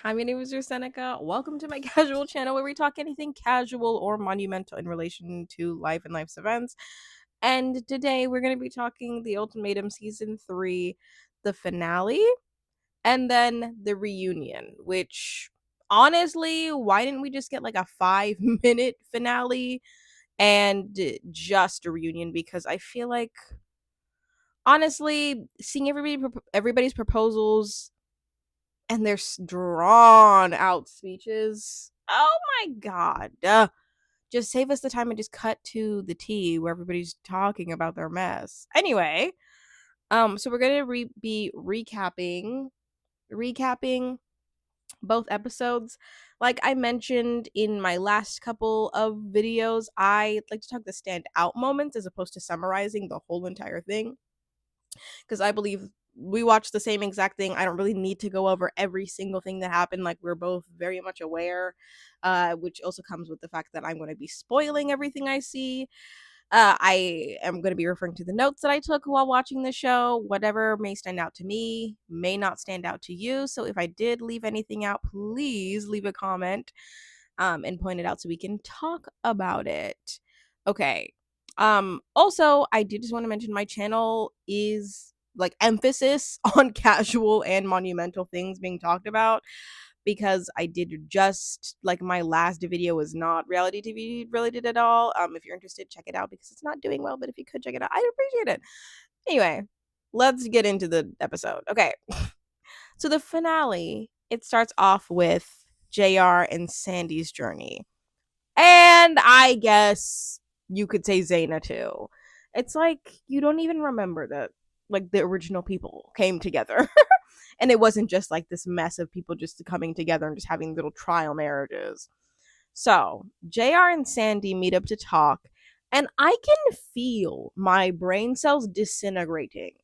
Hi, my name is Seneca. Welcome to my casual channel where we talk anything casual or monumental in relation to life and life's events. And today we're going to be talking the Ultimatum Season 3, the finale, and then the reunion, which honestly, why didn't we just get like a 5 minute finale and just a reunion? Because I feel like, honestly, seeing everybody's proposals and their drawn out speeches. Oh my god. Just save us the time and just cut to the tea where everybody's talking about their mess. Anyway, so we're gonna be recapping both episodes. Like I mentioned in my last couple of videos, I like to talk the standout moments as opposed to summarizing the whole entire thing, because I believe we watched the same exact thing. I don't really need to go over every single thing that happened. Like, we're both very much aware, which also comes with the fact that I'm going to be spoiling everything I see. I am going to be referring to the notes that I took while watching the show. Whatever may stand out to me may not stand out to you. So if I did leave anything out, please leave a comment and point it out so we can talk about it. Okay. Also, I did just want to mention my channel is like emphasis on casual and monumental things being talked about, because I did just like my last video was not reality TV related at all. If you're interested, check it out because it's not doing well, but if you could check it out, I'd appreciate it. Anyway, let's get into the episode. Okay. So the finale, it starts off with JR and Sandy's journey. And I guess you could say Zena too. It's like you don't even remember that like the original people came together. And it wasn't just like this mess of people just coming together and just having little trial marriages. So, JR and Sandy meet up to talk, and I can feel my brain cells disintegrating.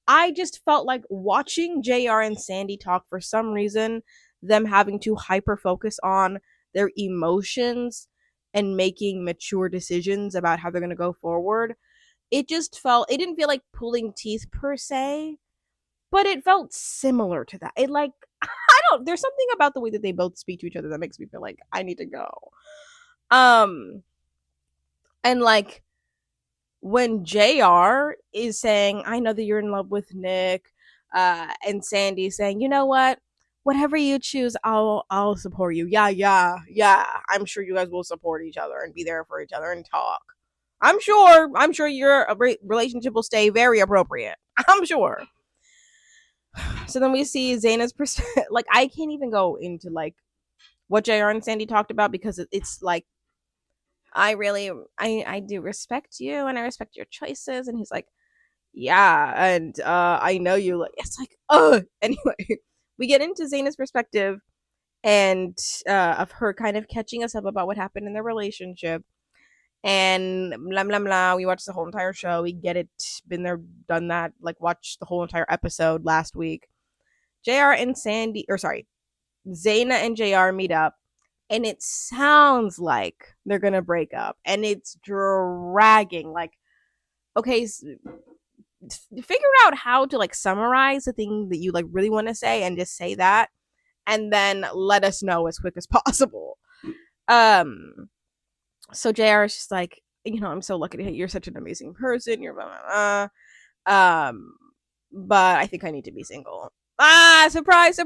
I just felt like watching JR and Sandy talk, for some reason, them having to hyper focus on their emotions and making mature decisions about how they're going to go forward. It didn't feel like pulling teeth per se, but it felt similar to that. It like, there's something about the way that they both speak to each other that makes me feel like I need to go. Um, and like, when JR is saying, I know that you're in love with Nick, and Sandy saying, you know what? Whatever you choose, I'll support you. Yeah. I'm sure you guys will support each other and be there for each other and talk. I'm sure your relationship will stay very appropriate. I'm sure. So then we see Zaina's like, I can't even go into like what JR and Sandy talked about, because it's like, I do respect you and I respect your choices. And he's like, yeah, and I know you. Like, it's like, anyway, we get into Zaina's perspective and of her kind of catching us up about what happened in their relationship, and blah blah blah. We watched the whole entire show. We get it, been there, done that. Like, watched the whole entire episode last week. JR and Sandy, or sorry, Zena and JR meet up, and it sounds like they're gonna break up, and it's dragging. Like, okay, figure out how to like summarize the thing that you like really want to say and just say that, and then let us know as quick as possible. So JR is just like, I'm so lucky to hit, you're such an amazing person, you're blah blah blah. But I think I need to be single. Surprise, JR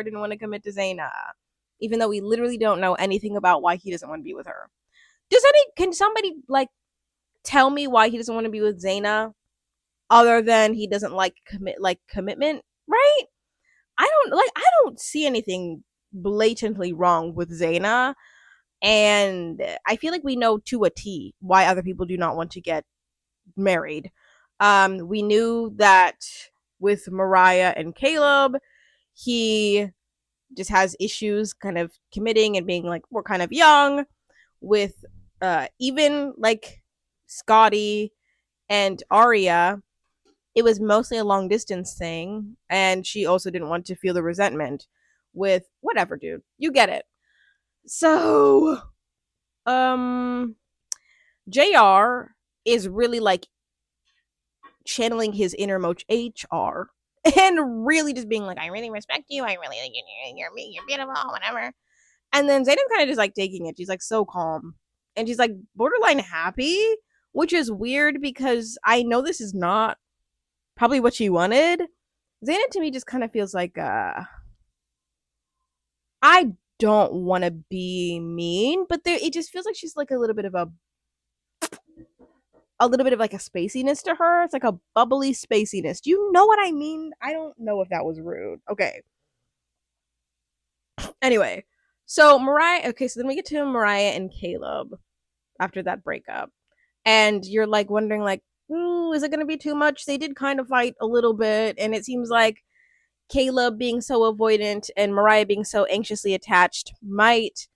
didn't want to commit to Zaina, even though we literally don't know anything about why he doesn't want to be with her. Can somebody like tell me why he doesn't want to be with Zaina, other than he doesn't like commitment, right? I don't see anything blatantly wrong with Zaina, and I feel like we know to a T why other people do not want to get married. We knew that with Mariah and Caleb, he just has issues kind of committing and being like, we're kind of young. With even like Scotty and Arya, it was mostly a long distance thing, and she also didn't want to feel the resentment with whatever, dude. You get it. So, JR is really like channeling his innermost HR and really just being like, I really respect you. I really like you. You're beautiful, whatever. And then Zaynab kind of just like taking it. She's like so calm. And she's like borderline happy, which is weird because I know this is not probably what she wanted. Zaynab to me just kind of feels like I don't want to be mean, but there it just feels like she's like a little bit of like a spaciness to her. It's like a bubbly spaciness. Do you know what I mean? I don't know if that was rude. Okay. Anyway, so Mariah. Okay, so then we get to Mariah and Caleb after that breakup, and you're like wondering, like, ooh, is it going to be too much? They did kind of fight a little bit, and it seems like Caleb being so avoidant and Mariah being so anxiously attached might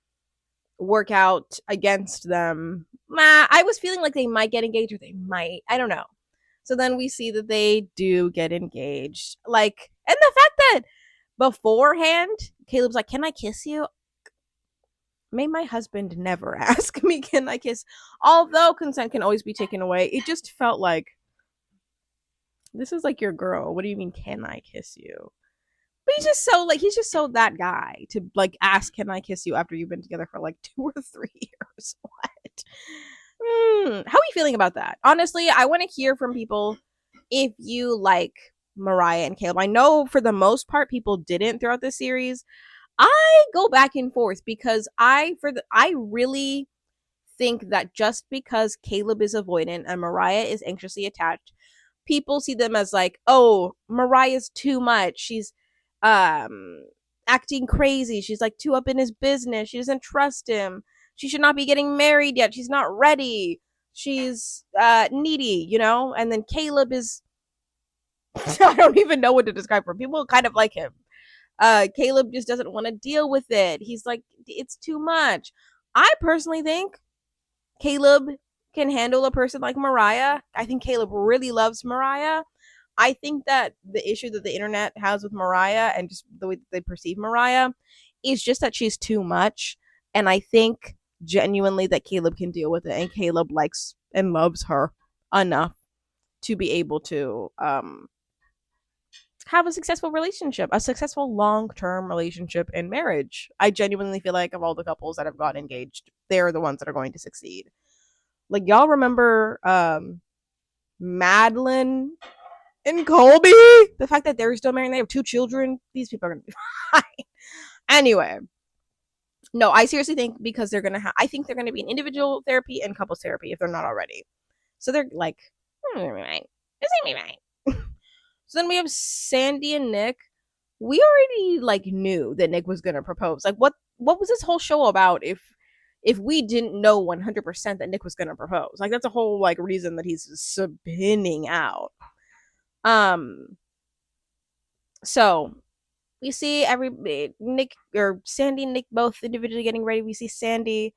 work out against them. I was feeling like they might get engaged or they might. I don't know. So then we see that they do get engaged. Like, and the fact that beforehand, Caleb's like, "Can I kiss you?" May my husband never ask me, "Can I kiss?" Although consent can always be taken away, it just felt like this is like your girl. What do you mean, can I kiss you? But he's just so that guy to like ask, "Can I kiss you?" after you've been together for like 2 or 3 years. What? How are you feeling about that? Honestly, I want to hear from people if you like Mariah and Caleb. I know for the most part people didn't throughout the series. I go back and forth because I really think that just because Caleb is avoidant and Mariah is anxiously attached, people see them as like, oh, Mariah's too much. She's um acting crazy. She's like too up in his business. She doesn't trust him. She should not be getting married yet. She's not ready. She's needy, you know? And then Caleb is I don't even know what to describe for people kind of like him. Caleb just doesn't want to deal with it. He's like, it's too much. I personally think Caleb can handle a person like Mariah. I think Caleb really loves Mariah. I think that the issue that the internet has with Mariah and just the way they perceive Mariah is just that she's too much. And I think genuinely that Caleb can deal with it. And Caleb likes and loves her enough to be able to have a successful relationship, a successful long-term relationship and marriage. I genuinely feel like of all the couples that have gotten engaged, they're the ones that are going to succeed. Like, y'all remember Madeline and Colby? The fact that they're still married and they have 2 children, these people are gonna be fine. Anyway, no, I seriously think because they're gonna I think they're gonna be in individual therapy and couples therapy if they're not already. So they're like, right. This ain't me right. So then we have Sandy and Nick. We already like knew that Nick was gonna propose. Like, what was this whole show about if we didn't know 100% that Nick was gonna propose? Like, that's a whole like reason that he's spinning out. So we see Nick or Sandy and Nick both individually getting ready. We see Sandy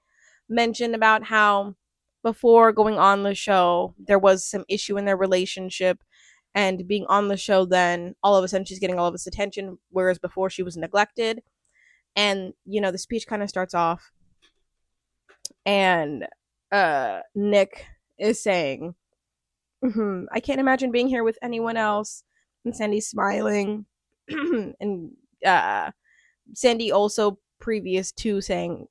mention about how before going on the show there was some issue in their relationship, and being on the show then all of a sudden she's getting all of this attention, whereas before she was neglected. And you know, the speech kind of starts off and Nick is saying, I can't imagine being here with anyone else. And Sandy's smiling. And Sandy also previous to saying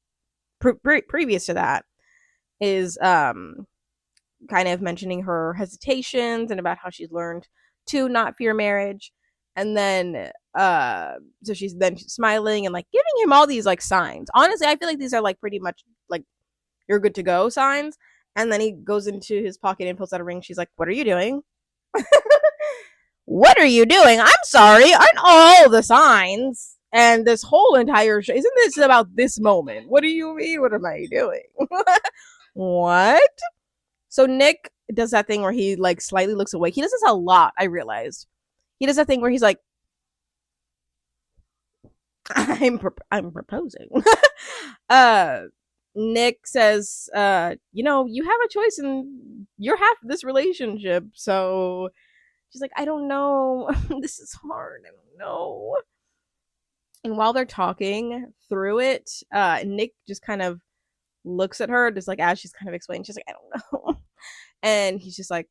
previous to that is kind of mentioning her hesitations and about how she's learned to not fear marriage. And then so she's then smiling and like giving him all these like signs. Honestly, I feel like these are like pretty much like you're good to go signs. And then he goes into his pocket and pulls out a ring. She's like, what are you doing? What are you doing? I'm sorry. Aren't all the signs and this whole entire show, isn't this about this moment? What do you mean? What am I doing? What? So Nick does that thing where he like slightly looks away. He does this a lot, I realized. He does that thing where he's like, I'm proposing. uh Nick says, you know, you have a choice and you're half of this relationship. So she's like, I don't know. This is hard. I don't know. And while they're talking through it, Nick just kind of looks at her, just like as she's kind of explaining. She's like, I don't know. And he's just like,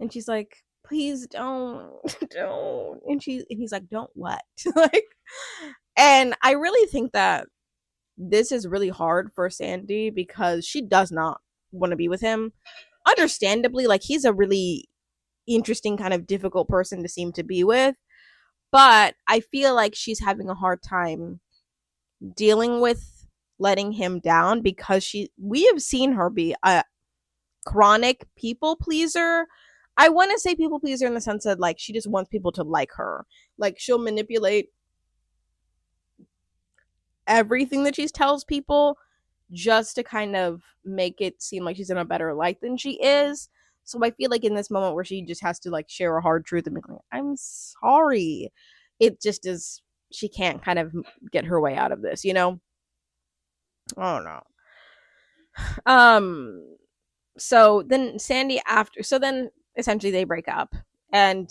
and she's like, please don't, don't. And he's like, don't what? Like, and I really think that this is really hard for Sandy because she does not want to be with him. Understandably, like, he's a really interesting, kind of difficult person to seem to be with. But I feel like she's having a hard time dealing with letting him down because we have seen her be a chronic people pleaser. I want to say people pleaser in the sense that, like, she just wants people to like her. Like, she'll manipulate everything that she tells people just to kind of make it seem like she's in a better light than she is. So I feel like in this moment where she just has to, like, share a hard truth and be like, I'm sorry, it just is, she can't kind of get her way out of this, you know? Oh no. So then Sandy so then essentially they break up, and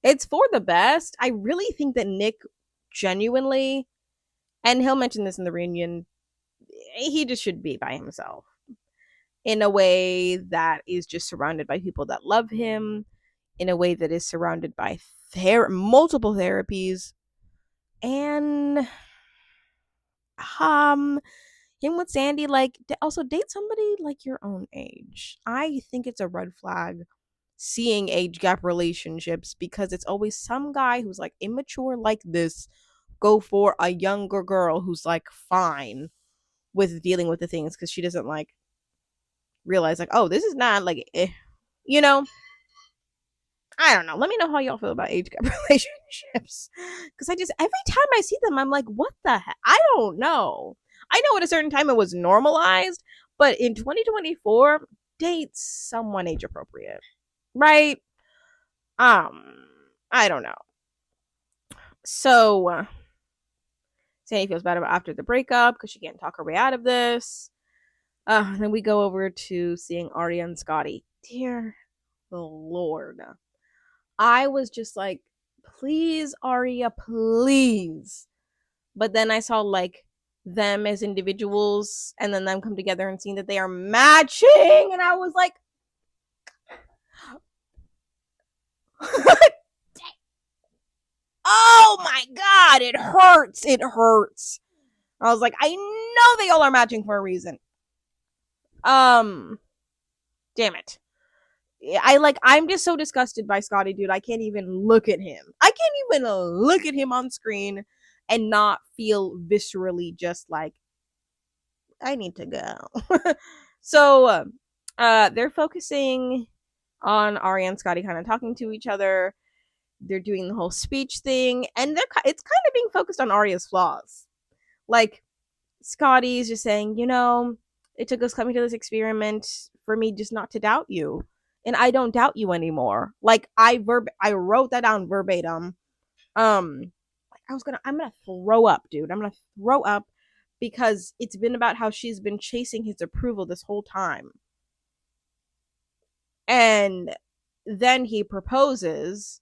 it's for the best. I really think that Nick genuinely, and he'll mention this in the reunion, he just should be by himself in a way that is just surrounded by people that love him, in a way that is surrounded by multiple therapies, and him with Sandy, like, also date somebody like your own age. I think it's a red flag seeing age gap relationships because it's always some guy who's like immature like this go for a younger girl who's like fine with dealing with the things because she doesn't like realize like, oh, this is not like you know. I don't know. Let me know how y'all feel about age gap relationships. Because I just, every time I see them, I'm like, what the heck? I don't know. I know at a certain time it was normalized, but in 2024, date someone age appropriate. Right? I don't know. So, Sandy feels bad about after the breakup because she can't talk her way out of this. Then we go over to seeing Arya and Scotty. Dear Lord. I was just like, please, Arya, please. But then I saw like them as individuals and then them come together and seeing that they are matching. And I was like, oh my God, it hurts. It hurts. I was like, I know they all are matching for a reason. Damn it. I'm just so disgusted by Scotty, dude. I can't even look at him. I can't even look at him on screen and not feel viscerally just like, I need to go. So they're focusing on Arya and Scotty kind of talking to each other. They're doing the whole speech thing, and it's kind of being focused on Arya's flaws. Like, Scotty's just saying, it took us coming to this experiment for me just not to doubt you. And I don't doubt you anymore. Like, I wrote that down verbatim. I'm gonna throw up, dude. I'm gonna throw up because it's been about how she's been chasing his approval this whole time. And then he proposes,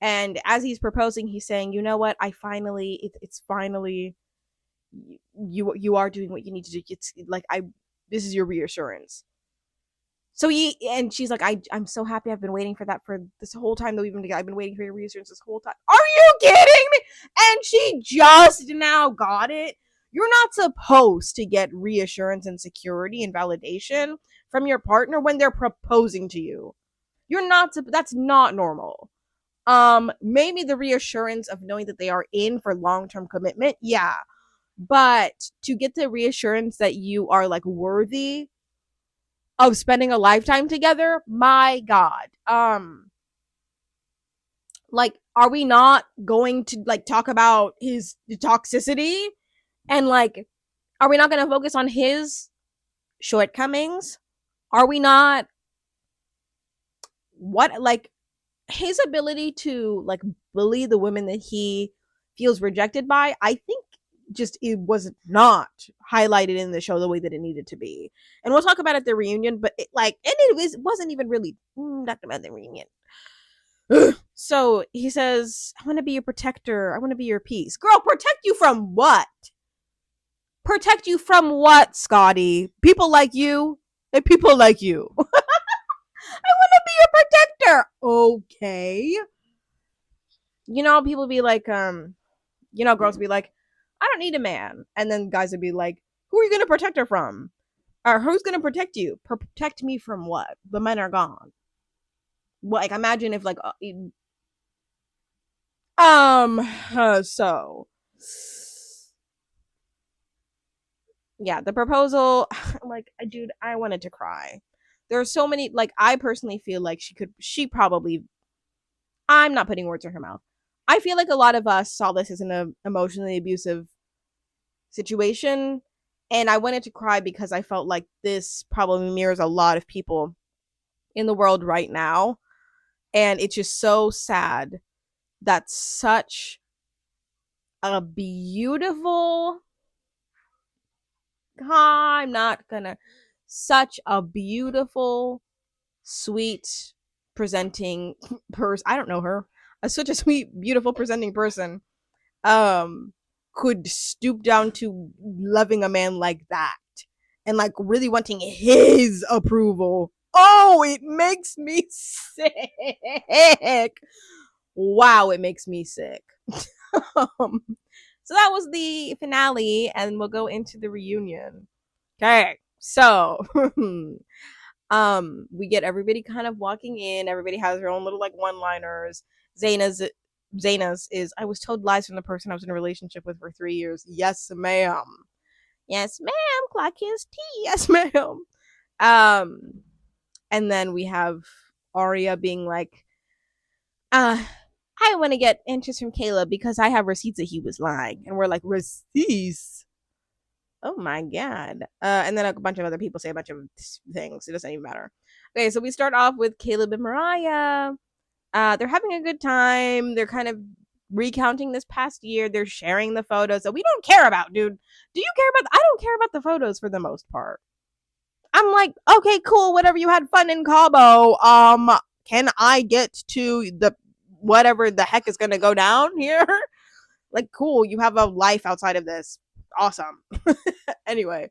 and as he's proposing, he's saying, you know what, I finally, it's finally, you are doing what you need to do. It's like, this is your reassurance. So she's like, I'm so happy. I've been waiting for that for this whole time that we've been together. I've been waiting for your reassurance this whole time. Are you kidding me? And she just now got it. You're not supposed to get reassurance and security and validation from your partner when they're proposing to you. You're not, that's not normal. Maybe the reassurance of knowing that they are in for long-term commitment, yeah. But to get the reassurance that you are like worthy of spending a lifetime together, my God. Like, are we not going to like talk about his toxicity? And like, are we not going to focus on his shortcomings? Are we not, what, like, his ability to like bully the women that he feels rejected by, I think just it was not highlighted in the show the way that it needed to be. And we'll talk about it at the reunion, but it wasn't even really talked about the reunion. So he says, I want to be your protector. I want to be your peace. Girl, protect you from what? Protect you from what, Scotty? People like you? And people like you. I want to be your here. Okay. You know, people be like, girls be like, I don't need a man. And then guys would be like, who are you going to protect her from? Or who's going to protect you? Protect me from what? The men are gone. Like, imagine if, like, so yeah, the proposal, like, dude, I wanted to cry. There are so many, like, I personally feel like she probably, I'm not putting words in her mouth. I feel like a lot of us saw this as an emotionally abusive situation. And I wanted to cry because I felt like this probably mirrors a lot of people in the world right now. And it's just so sad that such a beautiful, I'm not gonna, such a beautiful, sweet, presenting person. I don't know her. Such a sweet, beautiful, presenting person could stoop down to loving a man like that and like really wanting his approval. Oh, it makes me sick. Wow, it makes me sick. So that was the finale, and we'll go into the reunion. Okay, so we get everybody kind of walking in. Everybody has their own little like one-liners. Zena's is, I was told lies from the person I was in a relationship with for 3 years. Yes, ma'am. Yes, ma'am. Clock his tea. Yes, ma'am. And then we have Arya being like, I want to get interest from Caleb because I have receipts that he was lying. And we're like, receipts? Oh my god. And then a bunch of other people say a bunch of things. It doesn't even matter. Okay, so we start off with Caleb and Mariah. They're having a good time. They're kind of recounting this past year. They're sharing the photos that we don't care about, dude. Do you care about? I don't care about the photos for the most part. I'm like, okay, cool, whatever. You had fun in Cabo. Can I get to the whatever the heck is gonna go down here? Like, cool. You have a life outside of this. Awesome. Anyway,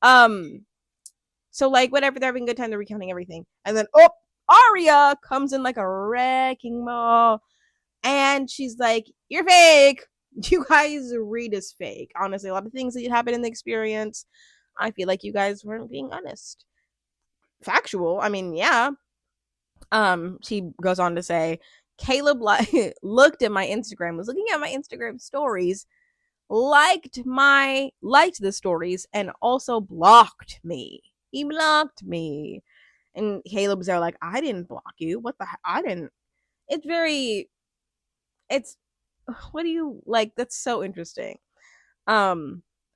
so like whatever, they're having a good time. They're recounting everything, and then Arya comes in like a wrecking ball, and she's like, "You're fake. You guys read is fake. Honestly, a lot of things that happen in the experience, I feel like you guys weren't being honest. Factual. I mean, yeah." She goes on to say, Caleb looked at my Instagram, was looking at my Instagram stories, liked the stories, and also blocked me. He blocked me. And Caleb's there like, I didn't block you. What the heck? I didn't. It's very, it's, what do you like? That's so interesting. I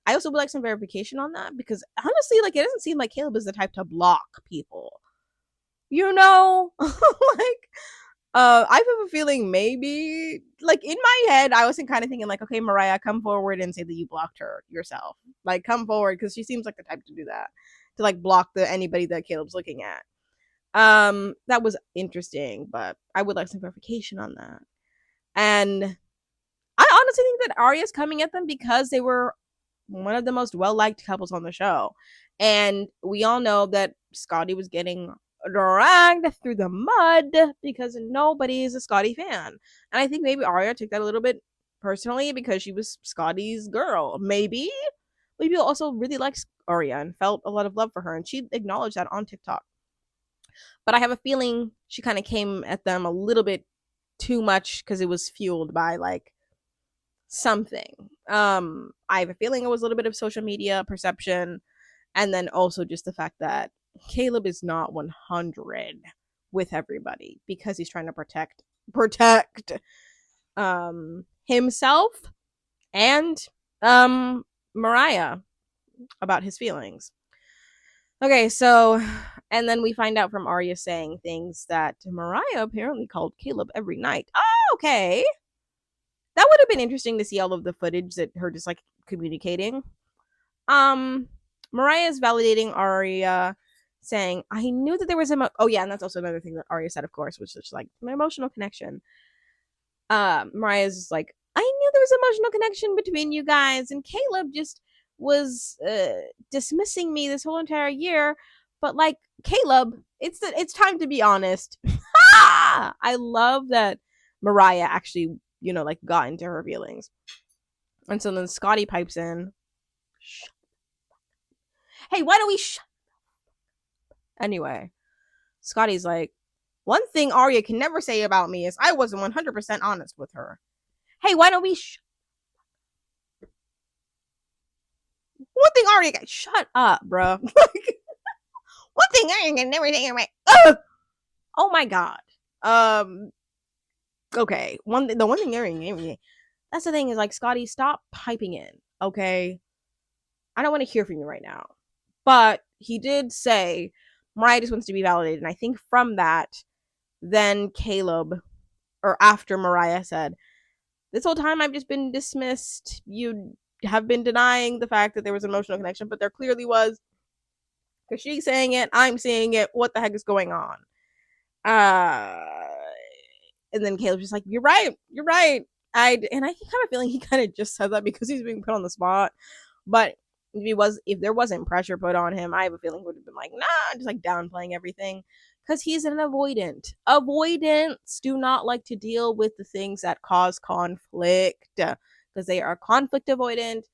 also would like some verification on that because honestly, like, it doesn't seem like Caleb is the type to block people. You know, like, I have a feeling maybe, like, in my head, I was kind of thinking, like, okay, Mariah, come forward and say that you blocked her yourself. Like, come forward, because she seems like the type to do that, to like block anybody that Caleb's looking at. That was interesting, but I would like some verification on that. And I honestly think that Arya's coming at them because they were one of the most well-liked couples on the show. And we all know that Scotty was getting dragged through the mud because nobody is a Scotty fan. And I think maybe Arya took that a little bit personally because she was Scotty's girl. Maybe. But people also really liked Arya and felt a lot of love for her. And she acknowledged that on TikTok. But I have a feeling she kind of came at them a little bit too much because it was fueled by like something. I have a feeling it was a little bit of social media perception, and then also just the fact that Caleb is not 100 with everybody because he's trying to protect himself and Mariah about his feelings. Okay, so, and then we find out from Arya saying things that Mariah apparently called Caleb every night. Oh, okay. That would have been interesting to see all of the footage that her just like communicating. Mariah's validating Arya, saying, I knew that there was oh yeah, and that's also another thing that Arya said, of course, which is like my emotional connection. Mariah's like, I knew there was emotional connection between you guys, and Caleb just was dismissing me this whole entire year. But like, Caleb, it's time to be honest. I love that Mariah actually, like got into her feelings. And so then Scotty pipes in. Hey, why don't we Anyway, Scotty's like, one thing Arya can never say about me is I wasn't 100% honest with her. Hey, why don't we one thing Arya got shut up, bro. Like, one thing Arya can never say about oh my god. Okay. The one thing Arya, that's the thing is like, Scotty, stop piping in. Okay. I don't want to hear from you right now. But he did say Mariah just wants to be validated. And I think from that, then Caleb, or after Mariah said, this whole time I've just been dismissed. You have been denying the fact that there was an emotional connection, but there clearly was. Because she's saying it, I'm seeing it. What the heck is going on? And then Caleb's just like, you're right. I kind of feeling he kind of just said that because he's being put on the spot. But if there wasn't pressure put on him, I have a feeling he would have been like, nah, just like downplaying everything. Because he's an avoidant. Avoidants do not like to deal with the things that cause conflict. Because they are conflict avoidant.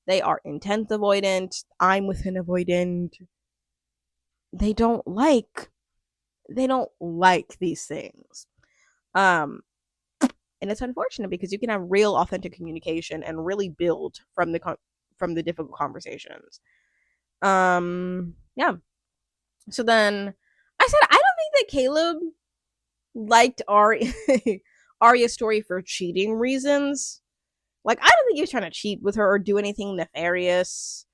They are intense avoidant. I'm with an avoidant. They don't like these things. And it's unfortunate because you can have real authentic communication and really build from the difficult conversations. Yeah. So then I said I don't think that Caleb liked Arya's story for cheating reasons. Like, I don't think he was trying to cheat with her or do anything nefarious.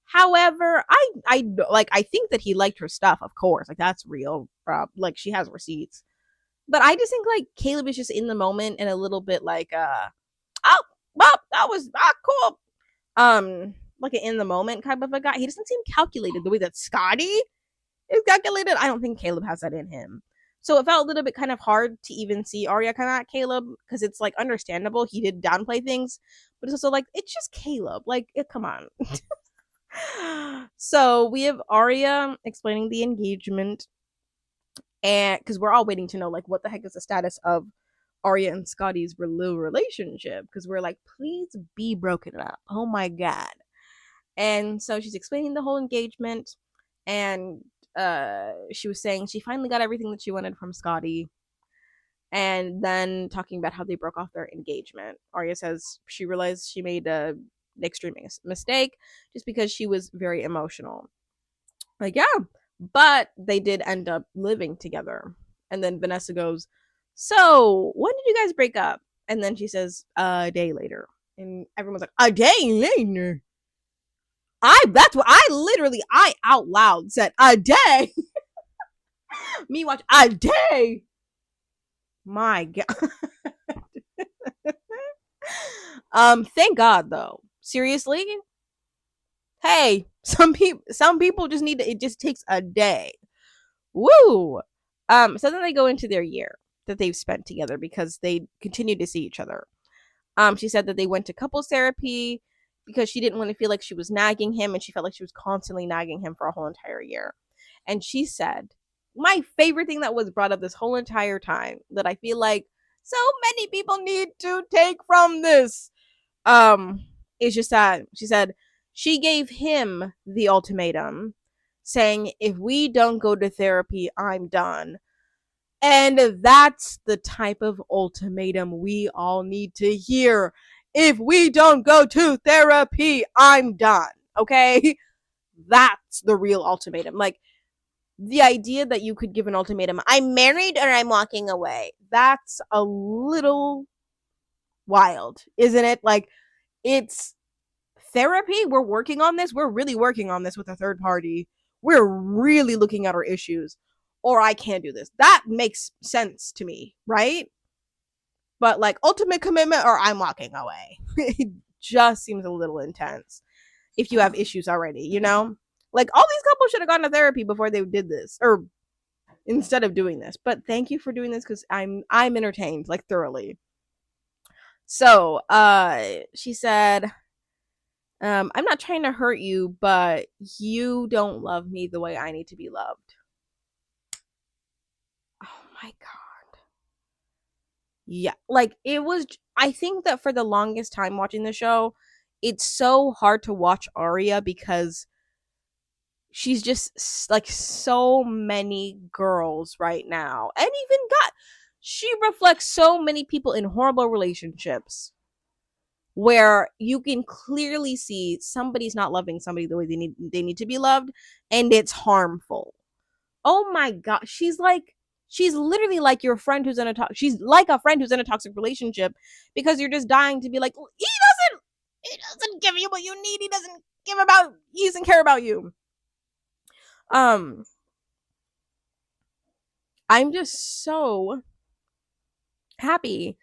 However, I think that he liked her stuff, of course. Like, that's real. Like, she has receipts. But I just think like Caleb is just in the moment and a little bit like oh, well, that was cool. Like an in the moment kind of a guy. He doesn't seem calculated the way that Scotty is calculated. I don't think Caleb has that in him. So it felt a little bit kind of hard to even see Arya come at Caleb because it's like understandable. He did downplay things, but it's also like it's just Caleb. Like, come on. So we have Arya explaining the engagement, and because we're all waiting to know like what the heck is the status of Arya and Scotty's relationship, because we're like, please be broken up. Oh my god. And so she's explaining the whole engagement, and she was saying she finally got everything that she wanted from Scotty, and then talking about how they broke off their engagement. Arya says she realized she made an extreme mistake just because she was very emotional. Like, yeah, but they did end up living together. And then Vanessa goes, so when did you guys break up? And then she says, a day later. And everyone's like, a day later? I out loud said, a day? Me watch, a day? My God. Thank God though. Seriously? Hey, some people just need to, it just takes a day. Woo! So then they go into their year that they've spent together because they continue to see each other. She said that they went to couples therapy because she didn't want to feel like she was nagging him, and she felt like she was constantly nagging him for a whole entire year. And she said, my favorite thing that was brought up this whole entire time that I feel like so many people need to take from this, is just that she said she gave him the ultimatum saying, if we don't go to therapy, I'm done. And that's the type of ultimatum we all need to hear. If we don't go to therapy, I'm done. Okay? That's the real ultimatum. Like, the idea that you could give an ultimatum, I'm married or I'm walking away, that's a little wild, isn't it? Like, it's therapy. We're working on this. We're really working on this with a third party. We're really looking at our issues. Or I can't do this. That makes sense to me, right? But like ultimate commitment or I'm walking away. It just seems a little intense if you have issues already, you know? Like all these couples should have gone to therapy before they did this, or instead of doing this. But thank you for doing this because I'm entertained like thoroughly. So she said, I'm not trying to hurt you, but you don't love me the way I need to be loved. Oh my God. Yeah, like it was. I think that for the longest time watching the show, it's so hard to watch Arya because she's just like so many girls right now, and even got she reflects so many people in horrible relationships where you can clearly see somebody's not loving somebody the way they need to be loved, and it's harmful. Oh my god, she's literally like your friend who's in a she's like a friend who's in a toxic relationship because you're just dying to be like, he doesn't give you what you need, he doesn't care about you. um I'm just so happy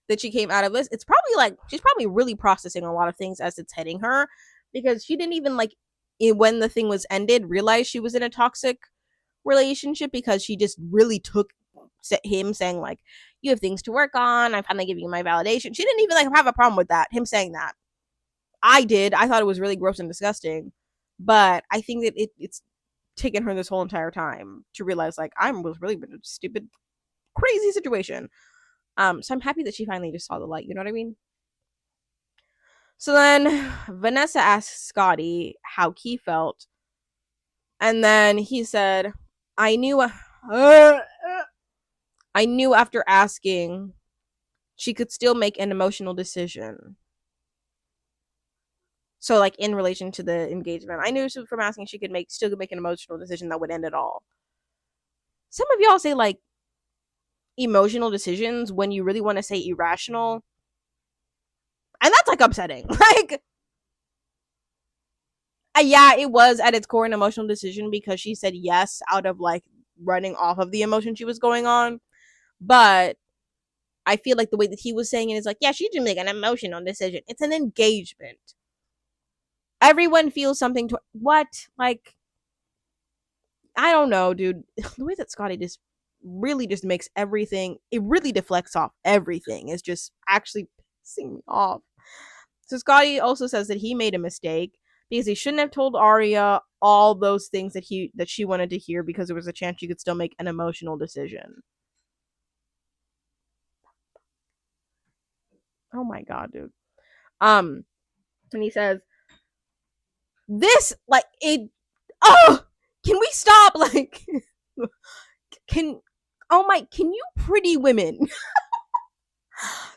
that she came out of this. It's probably like she's probably really processing a lot of things as it's hitting her, because she didn't even like when the thing was ended realize she was in a toxic relationship, because she just really took him saying like, you have things to work on, I'm finally giving you my validation. She didn't even like have a problem with that, him saying that. I did. I thought it was really gross and disgusting, but I think that it's taken her this whole entire time to realize like I was really been a stupid crazy situation. So I'm happy that she finally just saw the light, you know what I mean? So then Vanessa asked Scotty how he felt, and then he said, I knew I knew after asking she could still make an emotional decision. So like in relation to the engagement, I knew from asking she could still make an emotional decision that would end it all. Some of y'all say like emotional decisions when you really want to say irrational, and that's like upsetting. Like, yeah, it was at its core an emotional decision because she said yes out of like running off of the emotion she was going on. But I feel like the way that he was saying it is like, yeah, she didn't make an emotional decision. It's an engagement. Everyone feels something to what? Like, I don't know, dude. The way that Scotty just really just makes everything, it really deflects off everything. It's just actually pissing me off. So Scotty also says that he made a mistake because he shouldn't have told Arya all those things that she wanted to hear, because there was a chance she could still make an emotional decision. Oh my god, dude. And he says this like it. Oh, can we stop? Like, can oh my, can you pretty women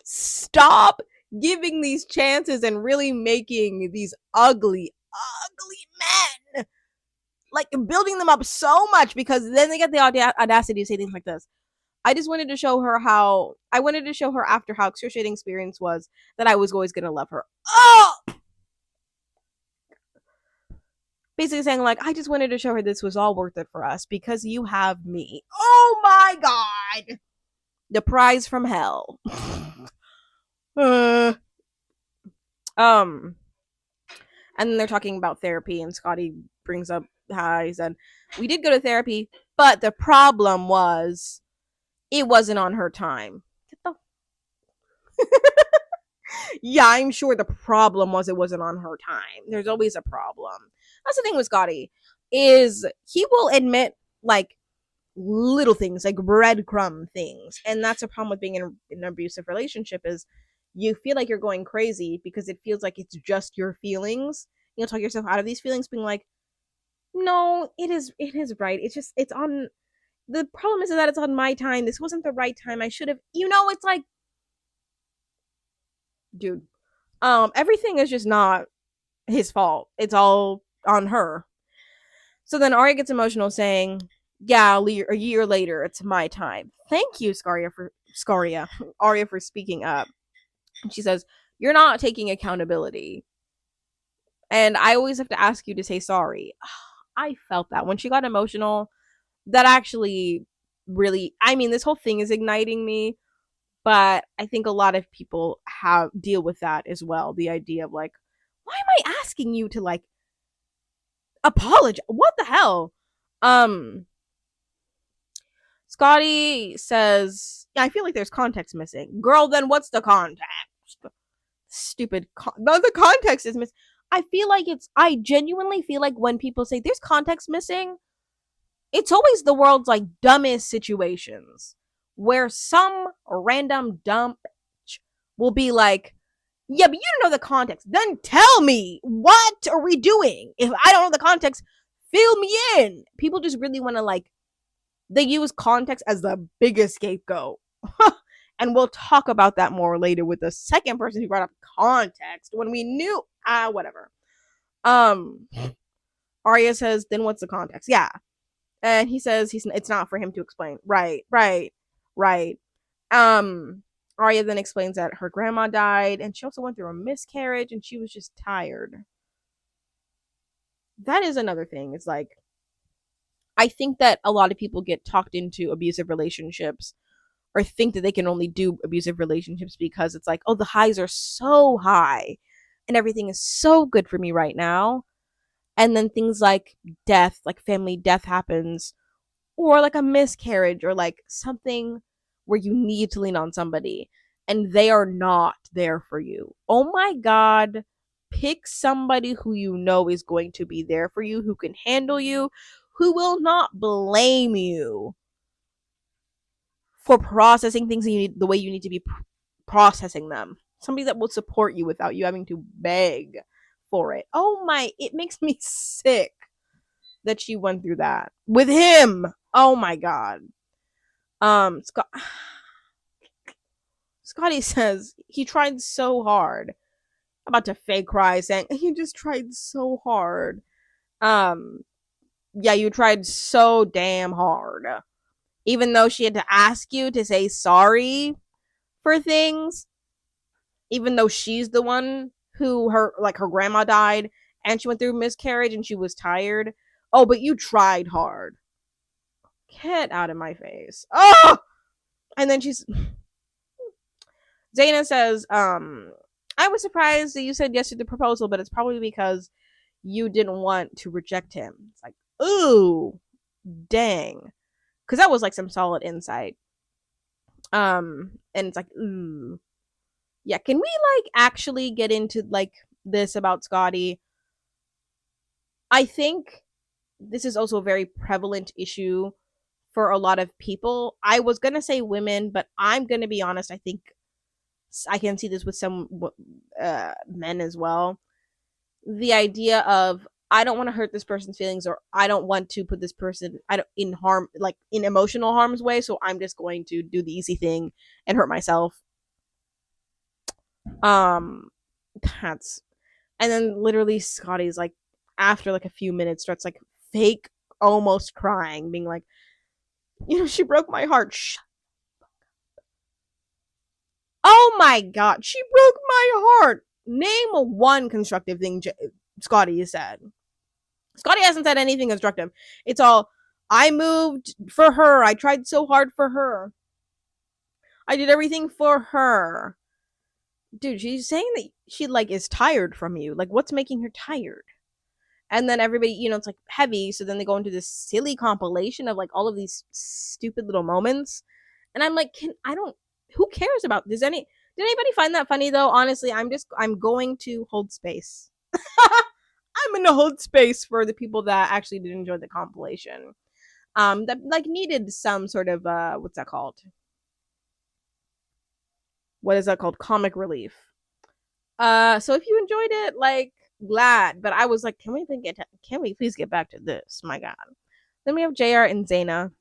stop giving these chances and really making these ugly, ugly men, like building them up so much, because then they get the audacity to say things like this. I just wanted to show her how I wanted to show her after how excruciating experience was that I was always gonna love her. Oh, basically saying like I just wanted to show her this was all worth it for us because you have me. Oh my god, the prize from hell. uh, um, and then they're talking about therapy, and Scotty brings up how he said we did go to therapy, but the problem was it wasn't on her time. Get the yeah, I'm sure the problem was it wasn't on her time. There's always a problem. That's the thing with Scotty, is he will admit like little things, like breadcrumb things, and that's a problem with being in an abusive relationship, is you feel like you're going crazy because it feels like it's just your feelings. You'll talk yourself out of these feelings, being like, no, it is right. It's just it's on. The problem is that it's on my time. This wasn't the right time. I should have. It's like, dude, everything is just not his fault. It's all on her. So then Arya gets emotional, saying, "Yeah, a year later, it's my time." Thank you, Arya for speaking up. She says, "You're not taking accountability, and I always have to ask you to say sorry." I felt that when she got emotional. That actually really, I mean, this whole thing is igniting me, but I think a lot of people deal with that as well. The idea of like, why am I asking you to like apologize? What the hell? Um, Scotty says, yeah, I feel like there's context missing. Girl, then what's the context? Stupid. No, the context is missing. I genuinely feel like when people say there's context missing, it's always the world's like dumbest situations where some random dump will be like, yeah, but you don't know the context. Then tell me, what are we doing? If I don't know the context, fill me in. People just really want to like, they use context as the biggest scapegoat. And we'll talk about that more later with the second person who brought up context when we knew whatever. Arya says, then what's the context? Yeah. And he says it's not for him to explain. Right. Arya then explains that her grandma died and she also went through a miscarriage and she was just tired. That is another thing. It's like, I think that a lot of people get talked into abusive relationships or think that they can only do abusive relationships because it's like, oh, the highs are so high and everything is so good for me right now. And then things like death, like family death happens, or like a miscarriage, or like something where you need to lean on somebody and they are not there for you. Oh my God. Pick somebody who you know is going to be there for you, who can handle you, who will not blame you for processing things you need, the way you need to be processing them. Somebody that will support you without you having to beg for it. Oh my, it makes me sick that she went through that with him. Oh my God. Scotty says he tried so hard. I'm about to fake cry saying he just tried so hard. Yeah, you tried so damn hard. Even though she had to ask you to say sorry for things, even though she's the one who her grandma died and she went through miscarriage and she was tired. Oh, but you tried hard. Get out of my face. Oh! And then Zena says, I was surprised that you said yes to the proposal, but it's probably because you didn't want to reject him. It's like, ooh, dang. Because that was like some solid insight. And it's like, ooh. Yeah, can we like actually get into like this about Scotty? I think this is also a very prevalent issue for a lot of people. I was going to say women, but I'm going to be honest. I think I can see this with some men as well. The idea of, I don't want to hurt this person's feelings, or I don't want to put this person in harm, like in emotional harm's way. So I'm just going to do the easy thing and hurt myself. That's, and then literally Scotty's like, after like a few minutes, starts like fake almost crying, being like, she broke my heart. Oh my God, she broke my heart. Name one constructive thing Scotty has said. Scotty hasn't said anything constructive. It's all, I moved for her. I tried so hard for her. I did everything for her. Dude, she's saying that she like is tired from you. Like, what's making her tired? And then everybody, it's like heavy. So then they go into this silly compilation of like all of these stupid little moments. And I'm like, who cares about, did anybody find that funny though? Honestly, I'm going to hold space. I'm gonna hold space for the people that actually did enjoy the compilation. That like needed some sort of what's that called? What is that called? Comic relief. So if you enjoyed it, like, glad. But I was like, can we please get back to this? My God. Then we have JR and Zena.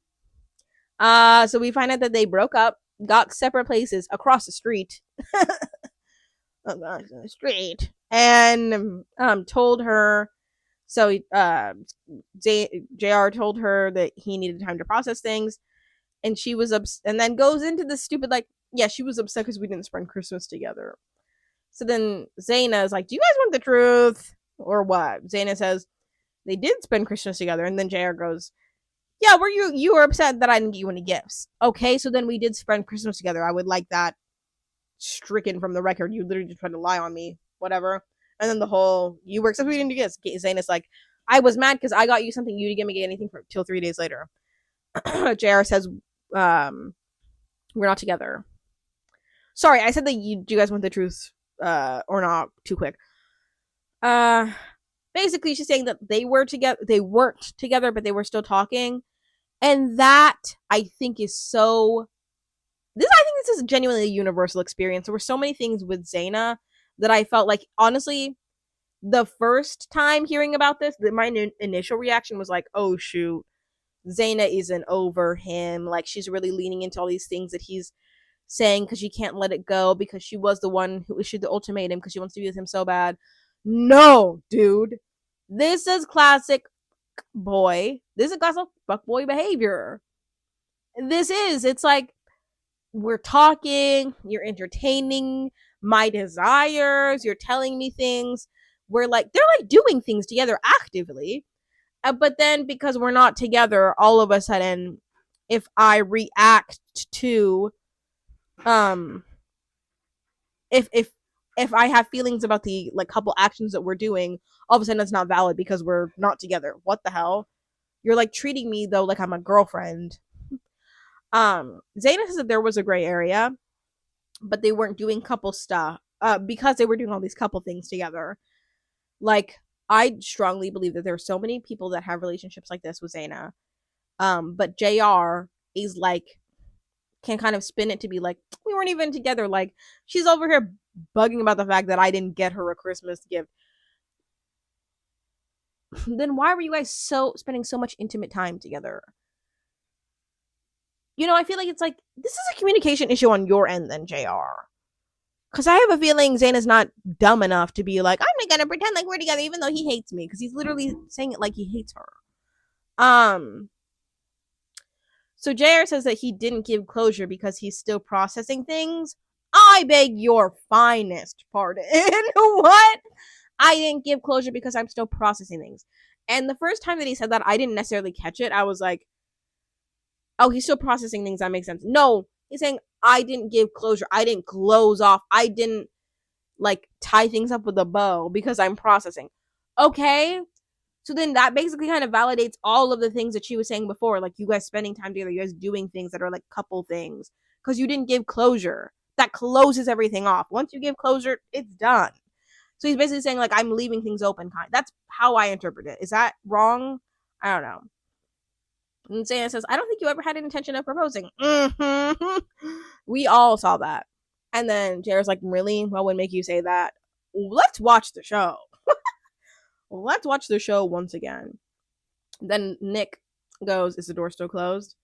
So we find out that they broke up, got separate places across the street. Oh gosh, the street. And told her, so JR told her that he needed time to process things, and she was upset, and then goes into the stupid like, yeah, she was upset because we didn't spend Christmas together. So then Zena is like, do you guys want the truth or what? Zena says they did spend Christmas together, and then JR goes, yeah, you were upset that I didn't get you any gifts. Okay, so then we did spend Christmas together. I would like that stricken from the record. You literally just tried to lie on me. Whatever. And then the whole, you were upset we didn't get gifts. Zane's like, I was mad because I got you something, you didn't get me anything till 3 days later. JR says, we're not together. Sorry, I said that do you guys want the truth or not too quick. Basically she's saying that they worked together, but they were still talking. And that I think is so I think this is genuinely a universal experience. There were so many things with Zena that I felt like, honestly, the first time hearing about this, my initial reaction was like, oh shoot, Zena isn't over him. Like, she's really leaning into all these things that he's saying because she can't let it go because she was the one who issued the ultimatum because she wants to be with him so bad. No, dude. This is classic boy. This is classic fuckboy behavior. It's like, we're talking, you're entertaining my desires, you're telling me things. They're like doing things together actively. But then because we're not together, all of a sudden, if I react to, um, if I have feelings about the like couple actions that we're doing, all of a sudden it's not valid because we're not together. What the hell? You're like treating me though like I'm a girlfriend. Zaina says that there was a gray area, but they weren't doing couple stuff because they were doing all these couple things together. Like, I strongly believe that there are so many people that have relationships like this with Zaina. But JR is like, can kind of spin it to be like, we weren't even together. Like, she's over here bugging about the fact that I didn't get her a Christmas gift. Then why were you guys spending so much intimate time together? I feel like it's like, this is a communication issue on your end then, JR. Because I have a feeling Zayn not dumb enough to be like, I'm not gonna pretend like we're together, even though he hates me. Because he's literally saying it like he hates her. So JR says that he didn't give closure because he's still processing things. I beg your finest pardon. What? I didn't give closure because I'm still processing things. And the first time that he said that, I didn't necessarily catch it. I was like, oh, he's still processing things. That makes sense. No, he's saying, I didn't give closure. I didn't close off. I didn't like tie things up with a bow because I'm processing. Okay. So then that basically kind of validates all of the things that she was saying before. Like, you guys spending time together, you guys doing things that are like couple things because you didn't give closure. That closes everything off. Once you give closure, it's done. So he's basically saying, like, I'm leaving things open. That's how I interpret it. Is that wrong? I don't know. And Santa says, I don't think you ever had an intention of proposing. Mm-hmm. We all saw that. And then Jared's like, really? What would make you say that? Let's watch the show. Let's watch the show once again. Then Nick goes, is the door still closed?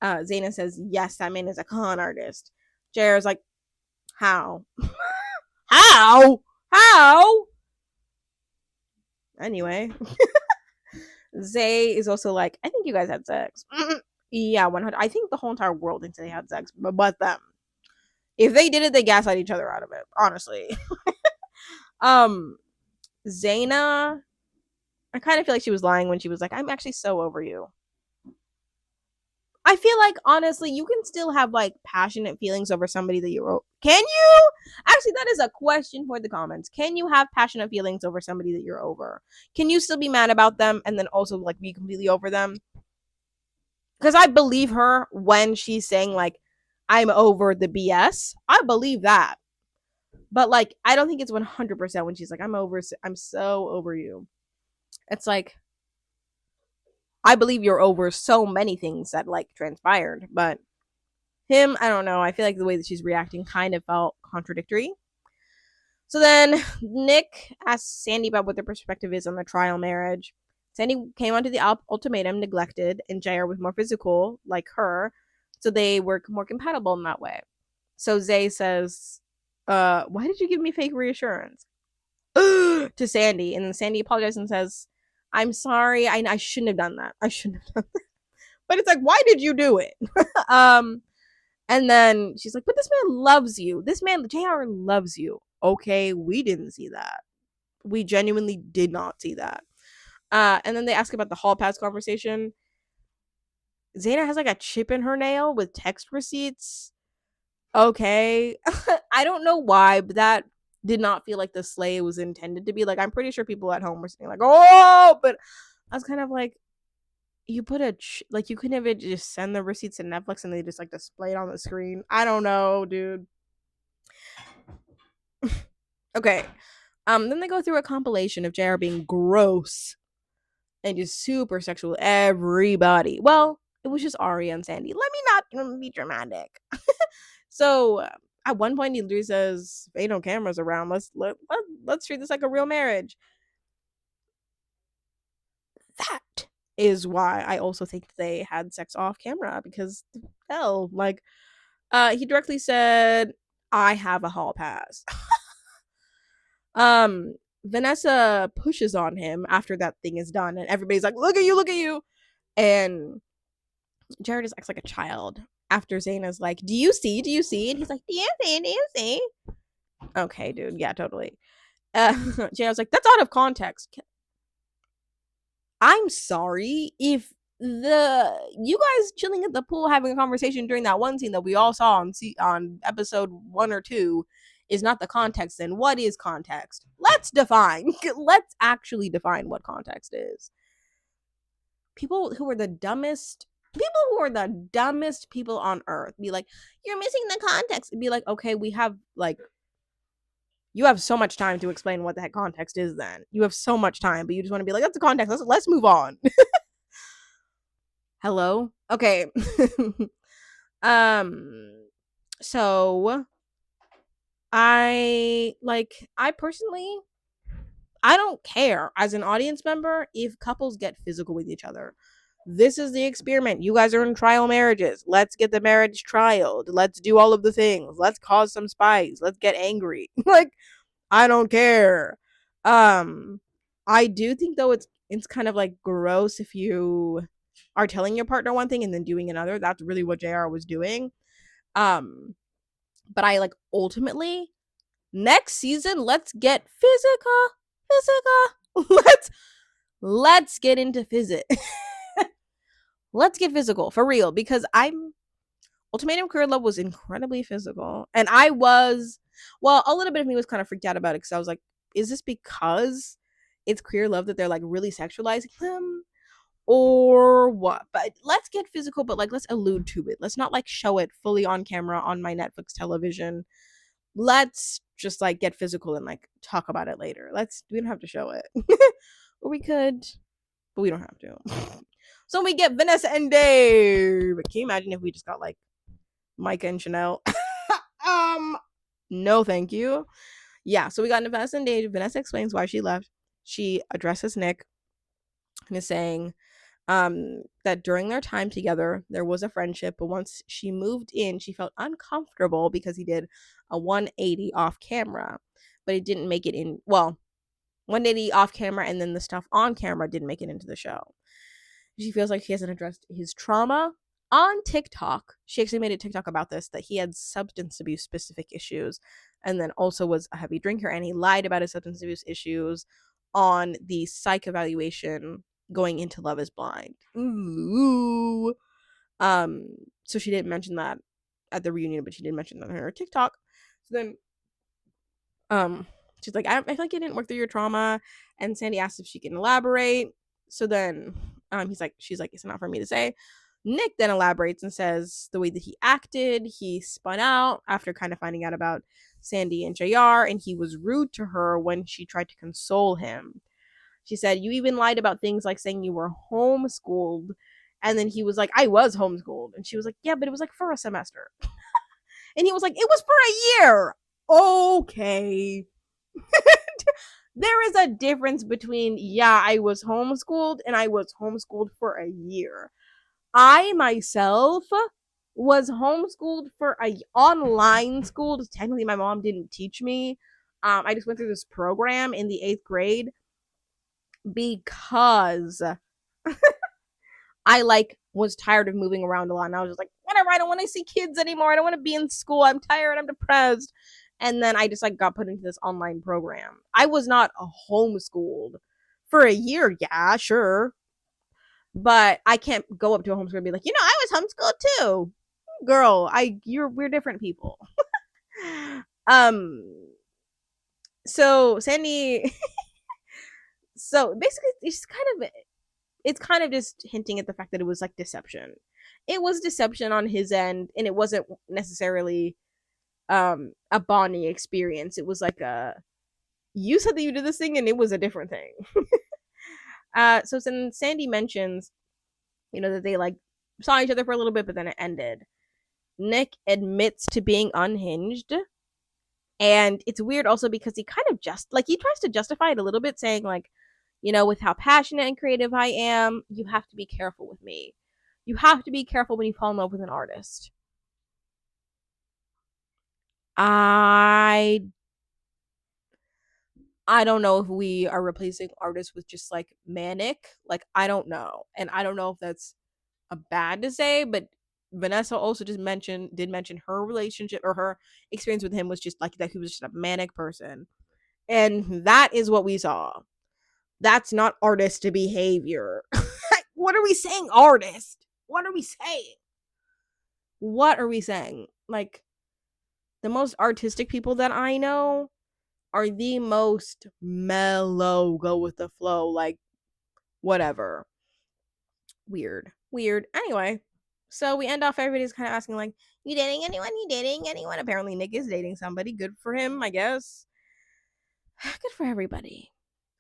Zaina says, yes, that man is a con artist. Jared's like, how? How? Anyway. Zay is also like, I think you guys had sex. Yeah, 100. I think the whole entire world thinks they had sex, but them. If they did it, they gaslight each other out of it, honestly. Zaina, I kind of feel like she was lying when she was like, I'm actually so over you. I feel like, honestly, you can still have like passionate feelings over somebody that you're. Can you? Actually, that is a question for the comments. Can you have passionate feelings over somebody that you're over? Can you still be mad about them and then also like be completely over them? Because I believe her when she's saying like, I'm over the BS. I believe that. But like, I don't think it's 100% when she's like, I'm so over you. It's like, I believe you're over so many things that like transpired, but him, I don't know. I feel like the way that she's reacting kind of felt contradictory. So then Nick asks Sandy about what their perspective is on the trial marriage. Sandy came onto the ultimatum neglected, and J.R. was more physical, like her, so they were more compatible in that way. So Zay says, why did you give me fake reassurance? To Sandy. And then Sandy apologizes and says, I'm sorry, I shouldn't have done that. I shouldn't have done that. But it's like, why did you do it? And then she's like, but this man loves you. This man, JR, loves you. Okay, we didn't see that. We genuinely did not see that. And then they ask about the hall pass conversation. Zaina has like a chip in her nail with text receipts. Okay. I don't know why, but that did not feel like the sleigh was intended to be. Like, I'm pretty sure people at home were saying like, oh, but I was kind of like, you put like, you couldn't even just send the receipts to Netflix and they just like display it on the screen. I don't know, dude. Okay. Then they go through a compilation of JR being gross and just super sexual with everybody. Well, It was just Arya and Sandy. Let me not be dramatic. So at one point, he literally says, "Ain't no cameras around. Let's treat this like a real marriage." That is why I also think they had sex off camera, because hell, like, he directly said, "I have a hall pass." um, Vanessa pushes on him after that thing is done, and everybody's like, look at you," and Jared just acts like a child. After Zaina's like, "Do you see? Do you see?" And he's like, "Do you see? Do you see?" Okay, dude, yeah, totally. Jared's like, "That's out of context." I'm sorry if the you guys chilling at the pool having a conversation during that one scene that we all saw on episode 1 or 2 is not the context. Then what is context? Let's define. Let's actually define what context is. People who are the dumbest people on earth be like, "You're missing the context." And be like, "Okay, we have like you have so much time to explain what the heck context is. Then you have so much time, but you just want to be like, that's the context. Let's move on." Hello. Okay. um. So I personally, I don't care as an audience member if couples get physical with each other. This is the experiment. You guys are in trial marriages. Let's get the marriage trialed. Let's do all of the things. Let's cause some spikes. Let's get angry. Like, I don't care. Um I do think though it's kind of like gross if you are telling your partner one thing and then doing another. That's really what JR was doing. Um but I like ultimately next season let's get physical. Let's get into physics. Let's get physical for real, because I'm Ultimatum Career Love was incredibly physical. And I was, well, a little bit of me was kind of freaked out about it because I was like, is this because it's Career Love that they're like really sexualizing them? Or what? But let's get physical, but like let's allude to it. Let's not like show it fully on camera on my Netflix television. Let's just like get physical and like talk about it later. We don't have to show it. Or we could, but we don't have to. So we get Vanessa and Dave. Can you imagine if we just got like Micah and Chanel? um, no, thank you. Yeah, so we got Vanessa and Dave. Vanessa explains why she left. She addresses Nick and is saying that during their time together, there was a friendship, but once she moved in, she felt uncomfortable because he did a 180 off camera, but it didn't make it in. Well, 180 off camera, and then the stuff on camera didn't make it into the show. She feels like he hasn't addressed his trauma. On TikTok, she actually made a TikTok about this, that he had substance abuse specific issues and then also was a heavy drinker, and he lied about his substance abuse issues on the psych evaluation going into Love is Blind. Ooh. So she didn't mention that at the reunion, but she did mention that on her TikTok. So then she's like, I feel like you didn't work through your trauma, and Sandy asked if she can elaborate. So then she's like, it's not for me to say. Nick then elaborates and says the way that he acted, he spun out after kind of finding out about Sandy and JR, and he was rude to her when she tried to console him. She said, "You even lied about things like saying you were homeschooled." And then he was like, "I was homeschooled." And she was like, "Yeah, but it was like for a semester." And he was like, "It was for a year." Okay. There is a difference between, yeah, I was homeschooled and I was homeschooled for a year. I myself was homeschooled for a online school. Technically, my mom didn't teach me. I just went through this program in the 8th grade because I like was tired of moving around a lot, and I was just like, whatever, I don't want to see kids anymore. I don't want to be in school. I'm tired. I'm depressed. And then I just like got put into this online program. I was not homeschooled for a year. Yeah, sure. But I can't go up to a homeschool and be like, I was homeschooled too. Girl, we're different people. um so Sandy so basically it's kind of just hinting at the fact that it was like deception. It was deception on his end, and it wasn't necessarily a bonding experience. It was like you said that you did this thing and it was a different thing. So then Sandy mentions, that they like saw each other for a little bit, but then it ended. Nick admits to being unhinged. And it's weird also because he kind of just like he tries to justify it a little bit, saying, like, with how passionate and creative I am, you have to be careful with me. You have to be careful when you fall in love with an artist. I I don't know if we are replacing artists with just like manic. Like, I don't know. And I don't know if that's a bad to say, but Vanessa also just mention her relationship or her experience with him was just like that he was just a manic person. And that is what we saw. That's not artist behavior. What are we saying, artist? What are we saying? What are we saying? Like, the most artistic people that I know are the most mellow, go with the flow, like, whatever. Weird. Weird. Anyway, so we end off, everybody's kind of asking, like, you dating anyone? You dating anyone? Apparently, Nick is dating somebody. Good for him, I guess. Good for everybody.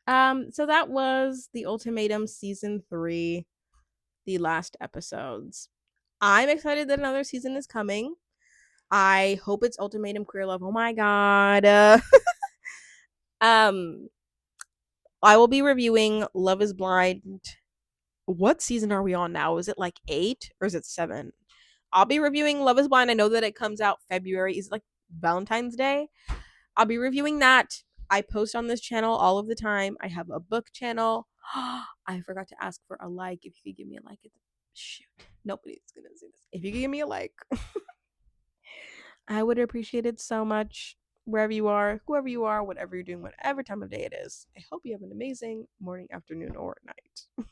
So that was the Ultimatum season 3, the last episodes. I'm excited that another season is coming. I hope it's Ultimatum Queer Love. Oh my god. Um, I will be reviewing Love Is Blind. What season are we on now? Is it like 8 or is it 7? I'll be reviewing Love Is Blind. I know that it comes out February. Is it like Valentine's Day? I'll be reviewing that. I post on this channel all of the time. I have a book channel. I forgot to ask for a like. If you could give me a like, shoot, nobody's gonna see this. If you could give me a like, I would appreciate it so much. Wherever you are, whoever you are, whatever you're doing, whatever time of day it is. I hope you have an amazing morning, afternoon, or night.